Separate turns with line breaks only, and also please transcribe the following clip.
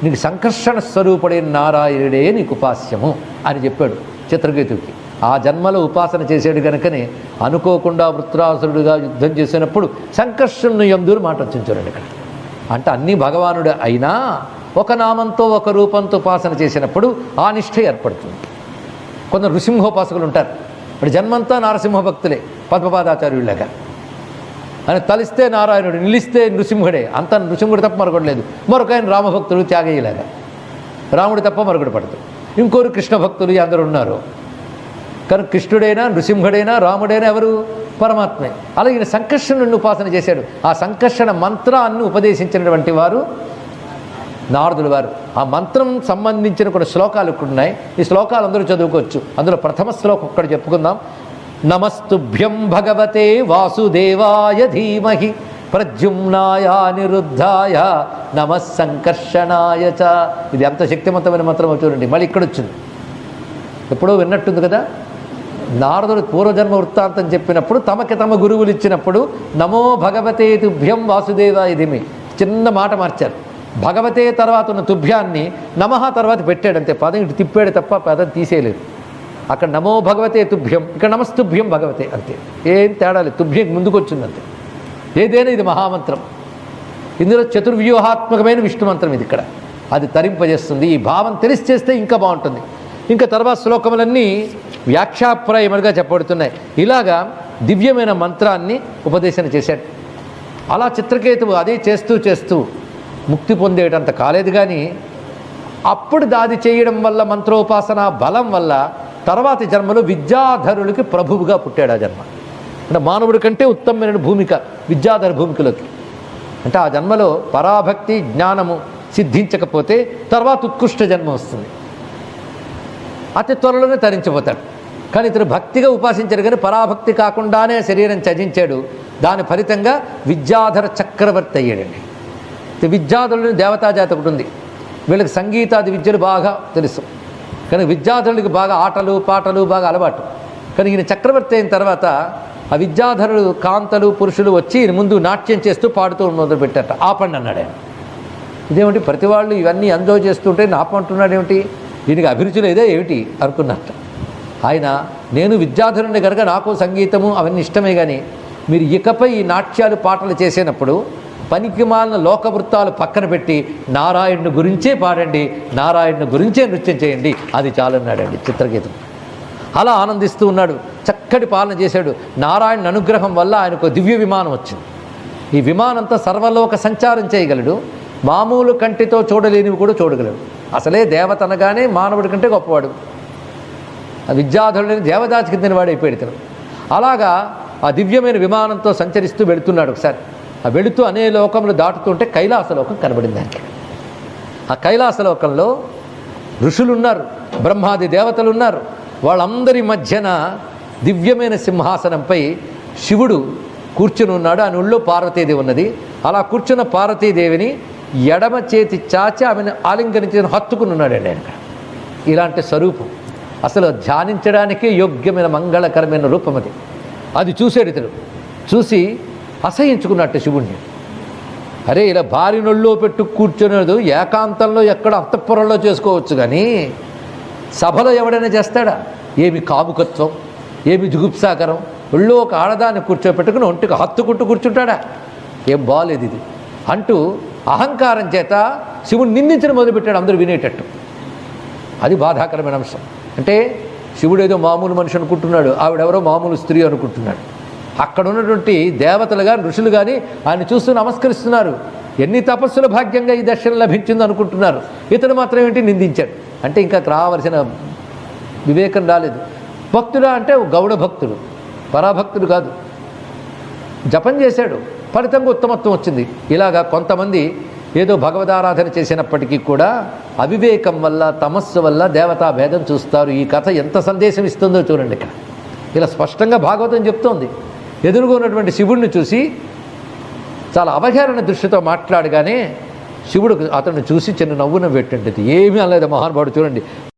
నీకు సంకర్షణ స్వరూపుడైన నారాయణుడే నీకు ఉపాస్యము అని చెప్పాడు చిత్రకేతుడికి. ఆ జన్మలో ఉపాసన చేసాడు కనుకనే అనుకోకుండా వృత్రాసురుడిగా యుద్ధం చేసినప్పుడు సంకర్షణను యందురు మాట వచ్చింది చూడండి ఇక్కడ. అంటే అన్నీ భగవానుడు అయినా ఒక నామంతో ఒక రూపంతో ఉపాసన చేసినప్పుడు ఆ నిష్ఠ ఏర్పడుతుంది. కొందరు నృసింహోపాసకులు ఉంటారు, ఇప్పుడు జన్మంతా నారసింహ భక్తులే, పద్మపాదాచార్యుళ్ళగా అని తలిస్తే నారాయణుడు, నిలిస్తే నృసింహుడే, అంత నృసింహుడు తప్ప మరొకడు లేదు. మరొక ఆయన రామభక్తులు త్యాగయ్యలాగా, రాముడు తప్ప మరొకడు పడతాడు. ఇంకోరు కృష్ణ భక్తులు అందరూ ఉన్నారు. కానీ కృష్ణుడైనా నృసింహుడైనా రాముడైనా ఎవరు? పరమాత్మే. అలా ఈయన సంకర్షణుడిని ఉపాసన చేశాడు. ఆ సంకర్షణ మంత్రాన్ని ఉపదేశించినటువంటి వారు నారదులు వారు. ఆ మంత్రం సంబంధించిన కొన్ని శ్లోకాలు ఇక్కడ ఉన్నాయి. ఈ శ్లోకాలు అందరూ చదువుకోవచ్చు. అందులో ప్రథమ శ్లోకం ఒక్కటి చెప్పుకుందాం. నమస్తుభ్యం భగవతే వాసుదేవాయ ధీమహి ప్రద్యుమ్నాయ నిరుద్ధాయ నమః సంకర్షణాయ చ. ఇది ఎంత శక్తివంతమైన మంత్రమో చూడండి. మళ్ళీ ఇక్కడ వచ్చింది, ఎప్పుడో విన్నట్టుంది కదా. నారదుడు పూర్వజన్మ వృత్తాంతం చెప్పినప్పుడు తమకి తమ గురువులు ఇచ్చినప్పుడు నమో భగవతే తుభ్యం వాసుదేవాయ ధీమహి చిన్న మాట మార్చారు. భగవతే తర్వాత ఉన్న తుభ్యాన్ని నమః తర్వాత పెట్టాడంతే, పదం ఇటు తిప్పాడు తప్ప పదం తీసేయలేదు. అక్కడ నమో భగవతే తుభ్యం, ఇక్కడ నమస్తుభ్యం భగవతే, అంతే. ఏం తేడా లేదు, తుభ్యం ముందుకు వచ్చిందంతే. ఏదైనా ఇది మహామంత్రం. ఇందులో చతుర్వ్యూహాత్మకమైన విష్ణు మంత్రం ఇది. ఇక్కడ అది తరింపజేస్తుంది. ఈ భావం తెలిసి చేస్తే ఇంకా బాగుంటుంది. ఇంకా తర్వాత శ్లోకములన్నీ వ్యాఖ్యాప్రాయములుగా చెప్పబడుతున్నాయి. ఇలాగా దివ్యమైన మంత్రాన్ని ఉపదేశన చేశాడు. అలా చిత్రకేతువు అదే చేస్తూ చేస్తూ ముక్తి పొందేటంత కాలేదు. కానీ అప్పుడు దాది చేయడం వల్ల మంత్రోపాసన బలం వల్ల తర్వాతి జన్మలో విద్యాధరులకి ప్రభువుగా పుట్టాడు. ఆ జన్మ అంటే మానవుడి కంటే ఉత్తమమైన భూమిక విద్యాధర భూమికలోకి. అంటే ఆ జన్మలో పరాభక్తి జ్ఞానము సిద్ధించకపోతే తర్వాత ఉత్కృష్ట జన్మ వస్తుంది. అతి త్వరలోనే తరించిపోతాడు. కానీ ఇతను భక్తిగా ఉపాసించాడు, కానీ పరాభక్తి కాకుండానే శరీరం త్యజించాడు. దాని ఫలితంగా విద్యాధర చక్రవర్తి అయ్యాడండి. విద్యాధరులని దేవతాజాతి ఒకటి ఉంది. వీళ్ళకి సంగీతాది విద్యలు బాగా తెలుసు, కానీ విద్యాధరులకి బాగా ఆటలు పాటలు బాగా అలవాటు. కానీ ఈయన చక్రవర్తి అయిన తర్వాత ఆ విద్యాధరులు కాంతలు పురుషులు వచ్చి ఈయన ముందు నాట్యం చేస్తూ పాడుతూ మొదలుపెట్టారట. ఆపండి అన్నాడు ఆయన. ఇదేమిటి ప్రతి వాళ్ళు ఇవన్నీ ఎంజాయ్ చేస్తుంటే ఆపంటున్నాడు ఏమిటి, దీనికి అభిరుచి లేదే ఏమిటి అనుకున్నట్ట. ఆయన నేను విద్యాధరుని కనుక నాకు సంగీతము అవన్నీ ఇష్టమే, కానీ మీరు ఇకపై ఈ నాట్యాలు పాటలు చేసేటప్పుడు పనికిమాలిన లోకవృత్తాలు పక్కన పెట్టి నారాయణుని గురించే పాడండి, నారాయణుని గురించే నృత్యం చేయండి, అది చాలన్నాడండి చిత్రకేతుడు. అలా ఆనందిస్తూ ఉన్నాడు. చక్కటి పాలన చేశాడు. నారాయణ అనుగ్రహం వల్ల ఆయనకు దివ్య విమానం వచ్చింది. ఈ విమానంతో సర్వలోక సంచారం చేయగలడు. మామూలు కంటితో చూడలేనివి కూడా చూడగలడు. అసలే దేవత అనగానే మానవుడి కంటే గొప్పవాడు. విద్యాధరుడిని దేవదాచి కిందని వాడు అయిపోయాడు ఇతను. అలాగా ఆ దివ్యమైన విమానంతో సంచరిస్తూ వెళుతున్నాడు. ఒకసారి ఆ వెళుతూ అనే లోకములు దాటుతుంటే కైలాసలోకం కనబడింది ఆయనకి. ఆ కైలాసలోకంలో ఋషులున్నారు, బ్రహ్మాది దేవతలు ఉన్నారు. వాళ్ళందరి మధ్యన దివ్యమైన సింహాసనంపై శివుడు కూర్చుని ఉన్నాడు. ఆయన ఒళ్ళో పార్వతీదేవి ఉన్నది. అలా కూర్చున్న పార్వతీదేవిని ఎడమ చేతి చాచి ఆమెను ఆలింగనించి హత్తుకుని ఉన్నాడండి ఆయన. ఇలాంటి స్వరూపం అసలు ధ్యానించడానికే యోగ్యమైన మంగళకరమైన రూపం అది. అది చూశాడు ఇతడు. చూసి అసహించుకున్నట్టు శివుణ్ణి. అరే ఇలా భారీ నొళ్ళో పెట్టు కూర్చునేది ఏకాంతంలో ఎక్కడ అంతఃపురంలో చేసుకోవచ్చు, కానీ సభలో ఎవడైనా చేస్తాడా? ఏమి కాముకత్వం, ఏమి జుగుప్సాకరం. ఒళ్ళో ఒక ఆడదాన్ని కూర్చోపెట్టుకుని ఒంటికి హత్తుకుంటూ కూర్చుంటాడా? ఏం బాలేదు ఇది అంటూ అహంకారం చేత శివుడు నిందించడం మొదలుపెట్టాడు, అందరూ వినేటట్టు. అది బాధాకరమైన అంశం. అంటే శివుడు ఏదో మామూలు మనిషి అనుకుంటున్నాడు, ఆవిడెవరో మామూలు స్త్రీ అనుకుంటున్నాడు. అక్కడ ఉన్నటువంటి దేవతలు కానీ ఋషులు కానీ ఆయన చూస్తూ నమస్కరిస్తున్నారు. ఎన్ని తపస్సుల భాగ్యంగా ఈ దర్శనం లభించింది అనుకుంటున్నారు. ఇతను మాత్రం ఏంటి నిందించాడు. అంటే ఇంకా రావలసిన వివేకం రాలేదు. భక్తుడా అంటే గౌడ భక్తుడు, పరాభక్తుడు కాదు. జపం చేశాడు, ఫలితంగా ఉత్తమత్వం వచ్చింది. ఇలాగా కొంతమంది ఏదో భగవదారాధన చేసినప్పటికీ కూడా అవివేకం వల్ల తమస్సు వల్ల దేవతా భేదం చూస్తారు. ఈ కథ ఎంత సందేశం ఇస్తుందో చూడండి. ఇక్కడ ఇలా స్పష్టంగా భాగవతం చెప్తోంది. ఎదురుగా ఉన్నటువంటి శివుడిని చూసి చాలా అవహేళన దృష్టితో మాట్లాడగానే శివుడు అతన్ని చూసి చిన్న నవ్వున పెట్టండి. ఏమీ అనలేదు మహానుభావుడు. చూడండి,